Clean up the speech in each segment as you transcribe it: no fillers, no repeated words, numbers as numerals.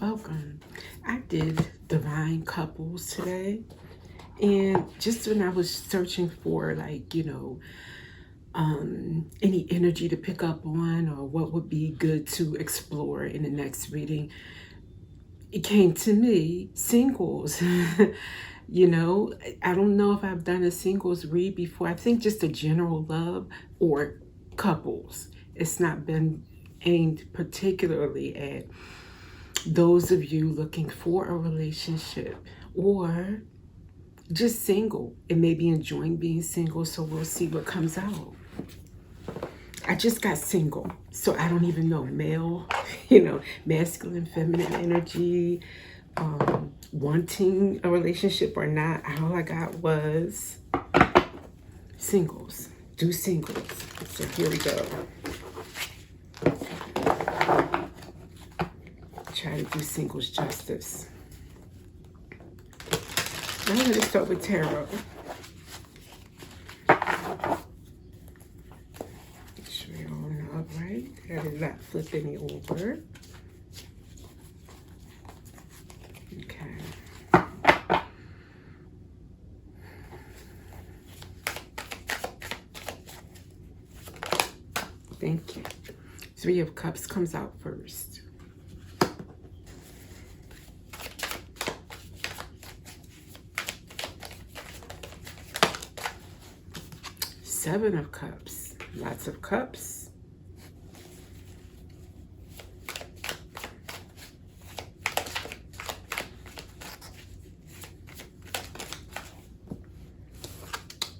welcome. I did divine couples today, and just when I was searching for, like, any energy to pick up on or what would be good to explore in the next reading, it came to me singles. I don't know if I've done a singles read before. I think just a general love or couples. It's not been aimed particularly at those of you looking for a relationship or just single and maybe enjoying being single. So we'll see what comes out. I just got single, so I don't even know male, masculine, feminine energy, wanting a relationship or not. All I got was singles. Do singles. So here we go. Try to do singles justice. I'm going to start with tarot. Make sure you're on up right. That did not flip any over. Okay. Thank you. Three of Cups comes out first. Seven of Cups, lots of cups.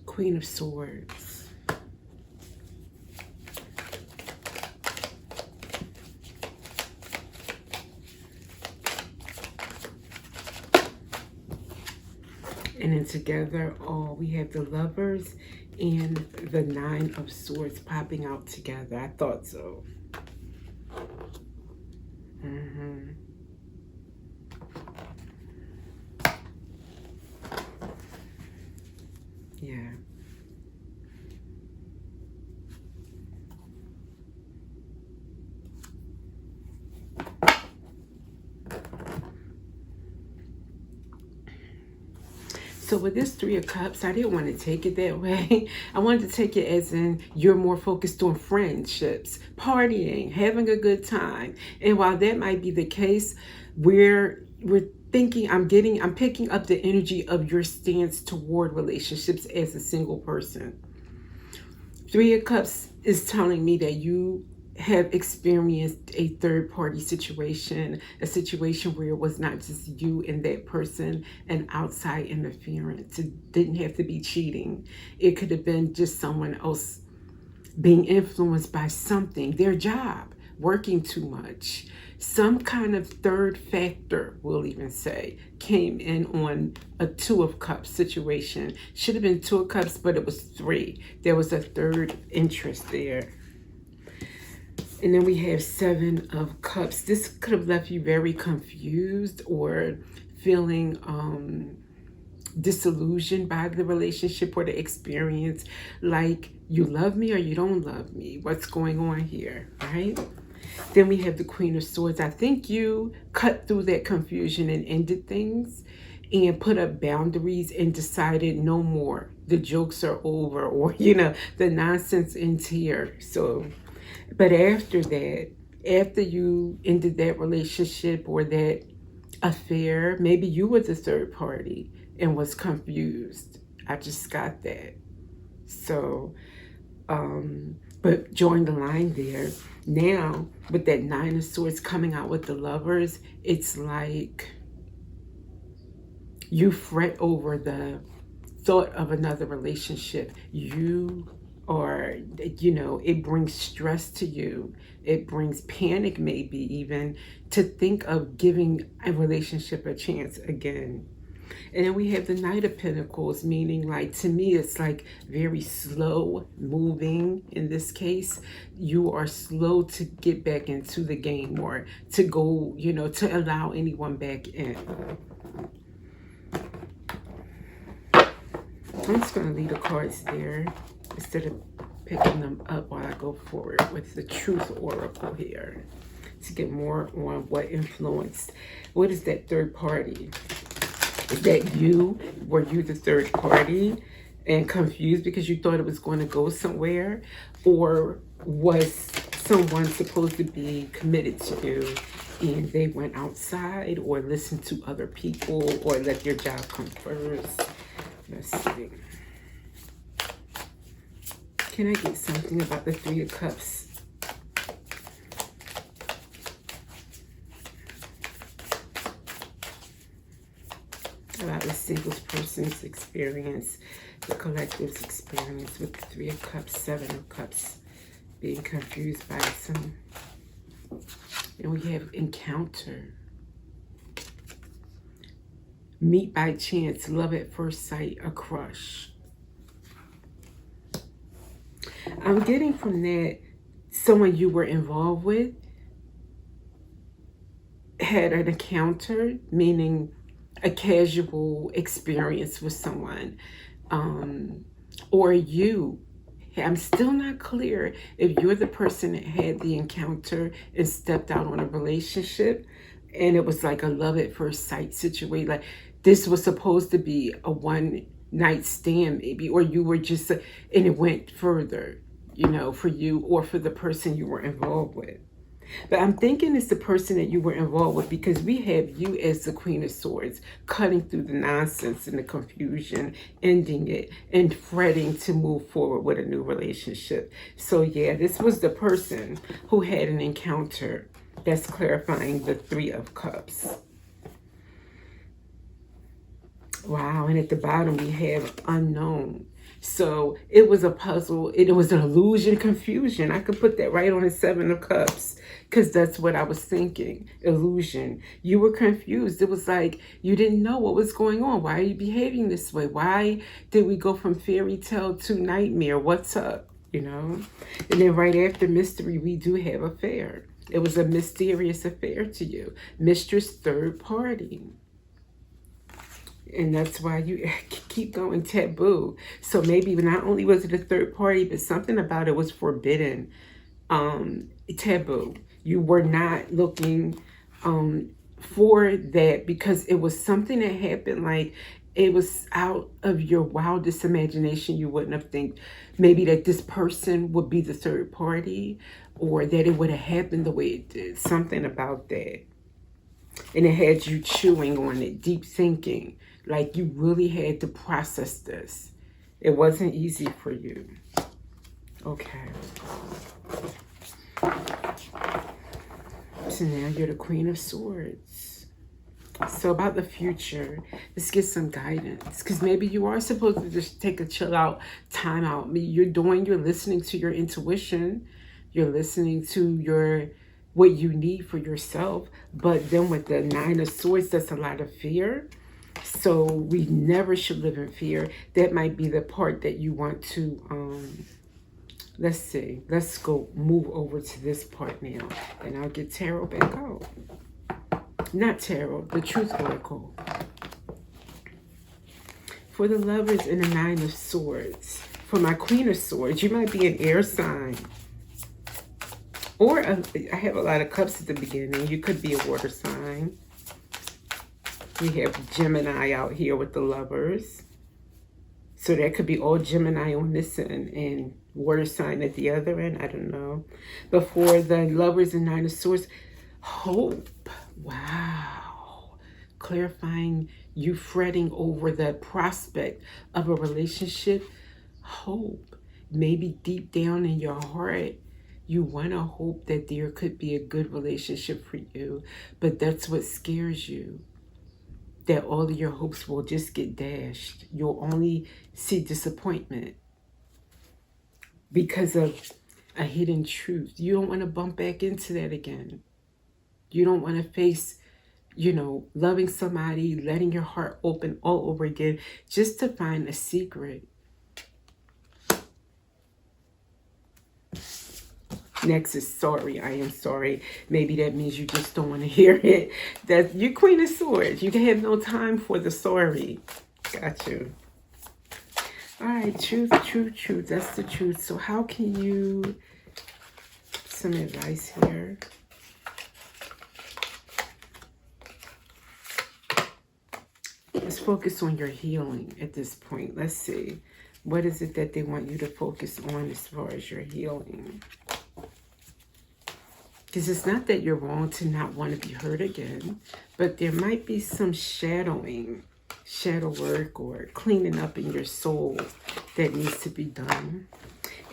Queen of Swords. And then together, we have the Lovers and the Nine of Swords popping out together. I thought so. Yeah. So with this Three of Cups, I didn't want to take it that way. I wanted to take it as in you're more focused on friendships, partying, having a good time. And while that might be the case, we're thinking, I'm picking up the energy of your stance toward relationships as a single person. Three of Cups is telling me that you have experienced a third-party situation, a situation where it was not just you and that person and outside interference. It didn't have to be cheating. It could have been just someone else being influenced by something, their job, working too much. Some kind of third factor, we'll even say, came in on a Two of Cups situation. Should have been Two of Cups, but it was three. There was a third interest there. And then we have Seven of Cups. This could have left you very confused or feeling disillusioned by the relationship or the experience. Like, you love me or you don't love me. What's going on here, right? Then we have the Queen of Swords. I think you cut through that confusion and ended things and put up boundaries and decided no more. The jokes are over, or, the nonsense ends here. So... but after that, after you ended that relationship or that affair, maybe you were the third party and was confused. I just got that. So, but join the line there. Now, with that Nine of Swords coming out with the Lovers, it's like you fret over the thought of another relationship. Or, it brings stress to you. It brings panic, maybe even, to think of giving a relationship a chance again. And then we have the Knight of Pentacles, meaning, like, to me, it's like very slow moving. In this case, you are slow to get back into the game or to go, to allow anyone back in. I'm just going to leave the cards there instead of picking them up while I go forward with the Truth Oracle here. to get more on what influenced. What is that third party? Is that you? Were you the third party and confused because you thought it was going to go somewhere? Or was someone supposed to be committed to you and they went outside or listened to other people or let their job come first? Let's see. Can I get something about the Three of Cups? About the single person's experience, the collective's experience with the Three of Cups, Seven of Cups, being confused by some. And we have encounter, meet by chance, love at first sight, a crush. I'm getting from that someone you were involved with had an encounter, meaning a casual experience with someone, or you. I'm still not clear if you're the person that had the encounter and stepped out on a relationship and it was like a love at first sight situation. Like this was supposed to be a one night stand maybe, or you were just, and it went further, you know, for you or for the person you were involved with. But I'm thinking it's the person that you were involved with, because we have you as the Queen of Swords, cutting through the nonsense and the confusion, ending it, and fretting to move forward with a new relationship. So yeah, this was the person who had an encounter that's clarifying the Three of Cups. Wow, and at the bottom we have unknown. So it was a puzzle. It was an illusion, confusion. I could put that right on the Seven of Cups, because that's what I was thinking. Illusion. You were confused. It was like you didn't know what was going on. Why are you behaving this way? Why did we go from fairy tale to nightmare? What's up? You know? And then right after mystery, we do have affair. It was a mysterious affair to you. Mistress, third party. And that's why you keep going, taboo. So maybe not only was it a third party, but something about it was forbidden, taboo. You were not looking for that because it was something that happened, like it was out of your wildest imagination. You wouldn't have think maybe that this person would be the third party, or that it would have happened the way it did. Something about that. And it had you chewing on it, deep thinking. Like you really had to process this. It wasn't easy for you. Okay. So now you're the Queen of Swords. So about the future, let's get some guidance. Because maybe you are supposed to just take a chill out, time out. You're listening to your intuition. You're listening to what you need for yourself. But then with the Nine of Swords, that's a lot of fear. So we never should live in fear. That might be the part that you want to, let's see. Let's go move over to this part now. And I'll get tarot back out. Not tarot, the Truth Oracle. For the Lovers and the Nine of Swords. For my Queen of Swords, you might be an air sign. Or I have a lot of cups at the beginning. You could be a water sign. We have Gemini out here with the Lovers. So that could be all Gemini on this end and water sign at the other end. I don't know. But for the Lovers and Nine of Swords, hope. Wow. Clarifying you fretting over the prospect of a relationship. Hope. Maybe deep down in your heart, you want to hope that there could be a good relationship for you. But that's what scares you. That all of your hopes will just get dashed. You'll only see disappointment because of a hidden truth. You don't want to bump back into that again. You don't want to face, you know, loving somebody, letting your heart open all over again just to find a secret. Next is sorry. I am sorry. Maybe that means you just don't want to hear it. That you're Queen of Swords. You can have no time for the sorry. Got you. All right. Truth, truth, truth. That's the truth. So how can you... Some advice here. focus on your healing at this point. Let's see. What is it that they want you to focus on as far as your healing? Because it's not that you're wrong to not want to be hurt again, but there might be some shadow work or cleaning up in your soul that needs to be done.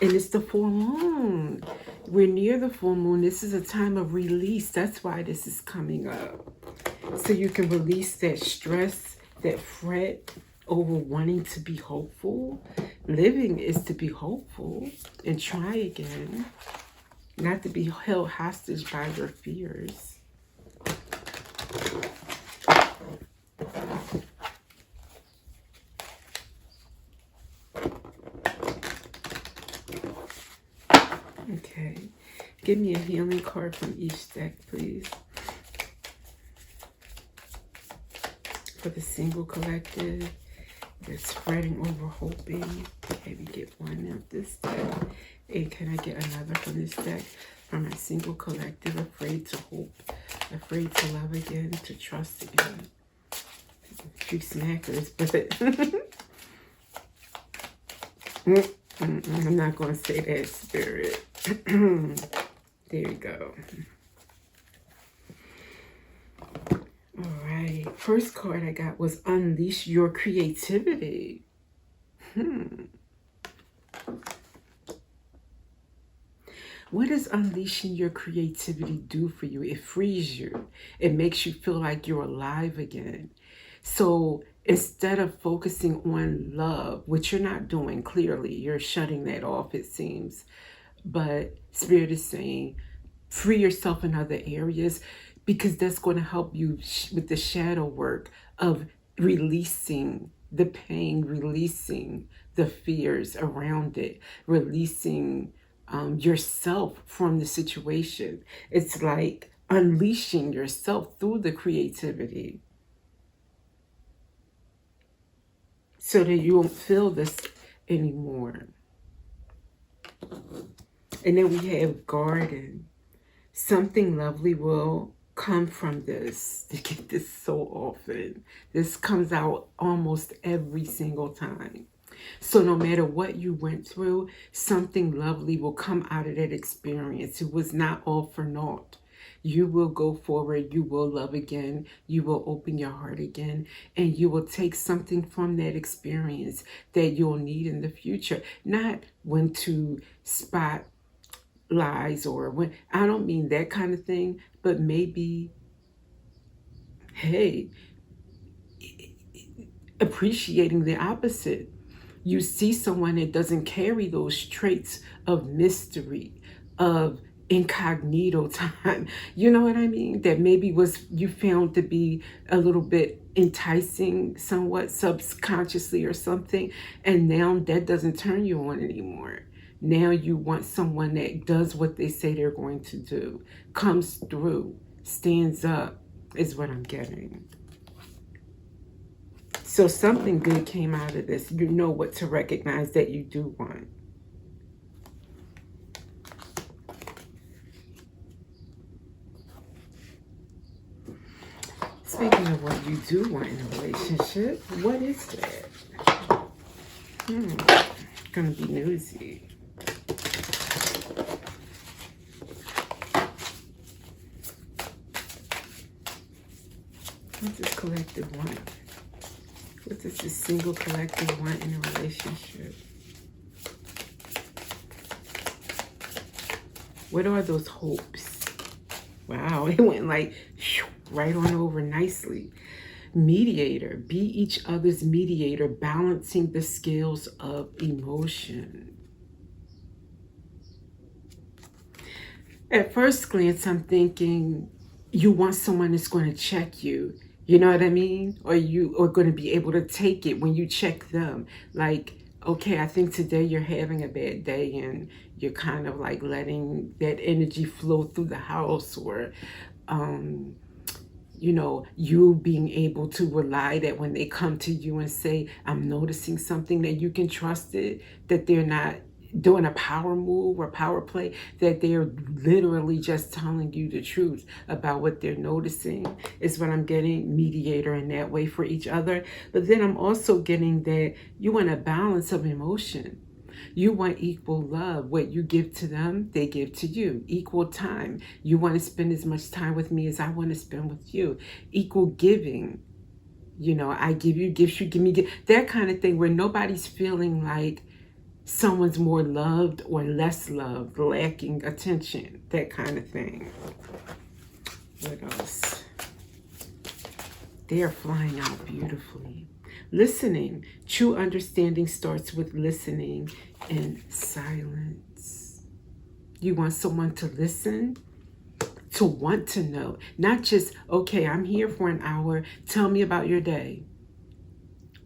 And it's the full moon. We're near the full moon. This is a time of release. That's why this is coming up. So you can release that stress, that fret over wanting to be hopeful. Living is to be hopeful and try again. Not to be held hostage by your fears. Okay. Give me a healing card from each deck, please. For the single collective, they're spreading over hoping. Maybe get one of this deck. And can I get another from this deck? For my single collective, afraid to hope, afraid to love again, to trust again. Few snackers, but I'm not going to say that, Spirit. There you go. All right. First card I got was Unleash Your Creativity. What does unleashing your creativity do for you? It frees you. It makes you feel like you're alive again. So instead of focusing on love, which you're not doing clearly, you're shutting that off, it seems. But Spirit is saying, free yourself in other areas, because that's going to help you with the shadow work of releasing the pain, releasing the fears around it, releasing yourself from the situation. It's like unleashing yourself through the creativity so that you won't feel this anymore. And then we have garden. Something lovely will come from this. You get this so often. This comes out almost every single time. So no matter what you went through, something lovely will come out of that experience. It was not all for naught. You will go forward. You will love again. You will open your heart again. And you will take something from that experience that you'll need in the future. Not when to spot lies or when, I don't mean that kind of thing, but maybe, hey, appreciating the opposite. You see someone that doesn't carry those traits of mystery, of incognito time. You know what I mean? That maybe was you found to be a little bit enticing, somewhat subconsciously or something. And now that doesn't turn you on anymore. Now you want someone that does what they say they're going to do, comes through, stands up, is what I'm getting. So something good came out of this. You know what to recognize that you do want. Speaking of what you do want in a relationship, what is that? Gonna be newsy. What's this collective want? What does this single collective want in a relationship? What are those hopes? Wow, it went like right on over nicely. Mediator, be each other's mediator, balancing the scales of emotion. At first glance, I'm thinking you want someone that's going to check you. You know what I mean? Or you are going to be able to take it when you check them. Like, okay, I think today you're having a bad day and you're kind of like letting that energy flow through the house, or, you know, you being able to rely that when they come to you and say, I'm noticing something, that you can trust it, that they're not doing a power move or power play, that they're literally just telling you the truth about what they're noticing, is what I'm getting. Mediator in that way for each other. But then I'm also getting that you want a balance of emotion. You want equal love. What you give to them, they give to you. Equal time. You want to spend as much time with me as I want to spend with you. Equal giving. You know, I give you gifts, you give me gifts. That kind of thing, where nobody's feeling like someone's more loved or less loved, lacking attention. That kind of thing. What else? They are flying out beautifully. Listening. True understanding starts with listening in silence. You want someone to listen, to want to know, not just, okay, I'm here for an hour. Tell me about your day.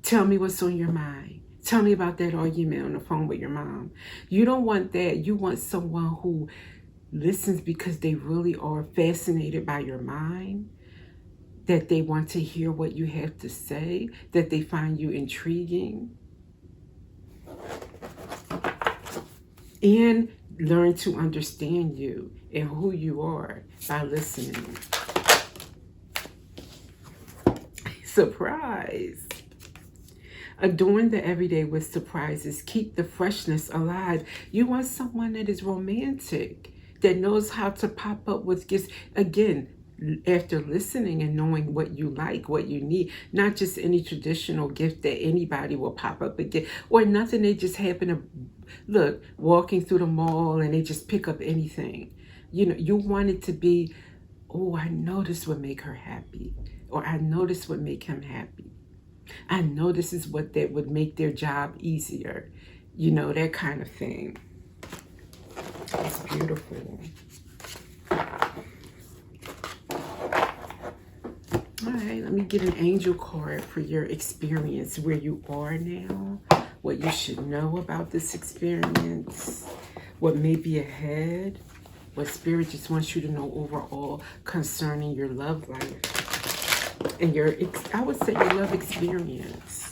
Tell me what's on your mind. Tell me about that argument on the phone with your mom. You don't want that. You want someone who listens because they really are fascinated by your mind, that they want to hear what you have to say, that they find you intriguing, and learn to understand you and who you are by listening. Surprise. Adorn the everyday with surprises. Keep the freshness alive. You want someone that is romantic, that knows how to pop up with gifts. Again, after listening and knowing what you like, what you need, not just any traditional gift that anybody will pop up and get, or nothing they just happen to, look, walking through the mall and they just pick up anything. You know, you want it to be, oh, I know this would make her happy, or I know this would make him happy. I know this is what that would make their job easier. You know, that kind of thing. It's beautiful. All right, let me get an angel card for your experience, where you are now, what you should know about this experience, what may be ahead, what Spirit just wants you to know overall concerning your love life and your, I would say, your love experience.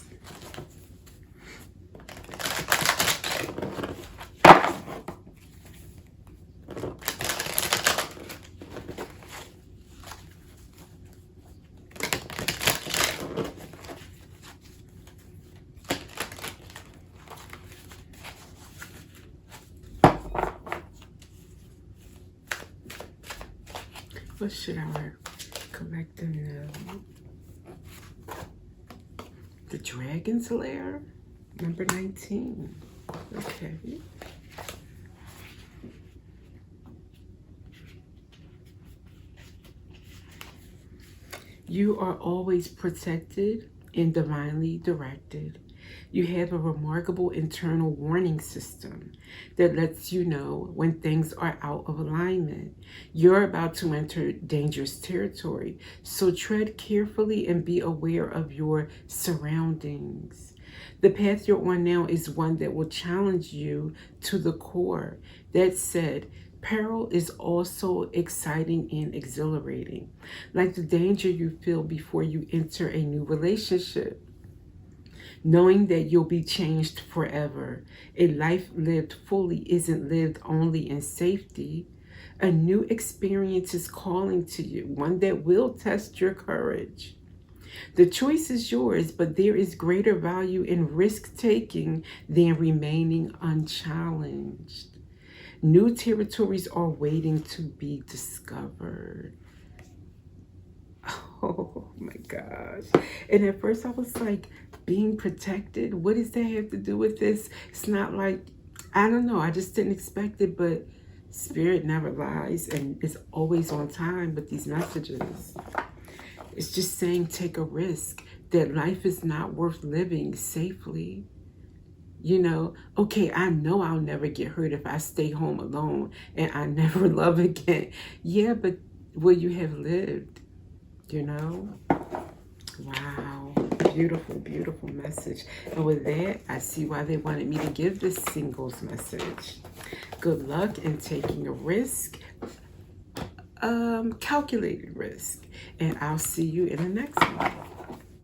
What should our collective know? The Dragon's Lair, number 19. Okay. You are always protected and divinely directed. You have a remarkable internal warning system that lets you know when things are out of alignment. You're about to enter dangerous territory, so tread carefully and be aware of your surroundings. The path you're on now is one that will challenge you to the core. That said, peril is also exciting and exhilarating, like the danger you feel before you enter a new relationship. Knowing that you'll be changed forever. A life lived fully isn't lived only in safety. A new experience is calling to you, one that will test your courage. The choice is yours, but there is greater value in risk-taking than remaining unchallenged. New territories are waiting to be discovered. Oh my gosh. And at first I was like, being protected, what does that have to do with this? It's not like, I don't know, I just didn't expect it, but Spirit never lies and is always on time with these messages. It's just saying, take a risk, that life is not worth living safely. You know, okay, I know I'll never get hurt if I stay home alone and I never love again. Yeah, but will you have lived? You know? Wow. Beautiful, beautiful message. And with that, I see why they wanted me to give this singles message. Good luck in taking a risk, calculated risk. And I'll see you in the next one.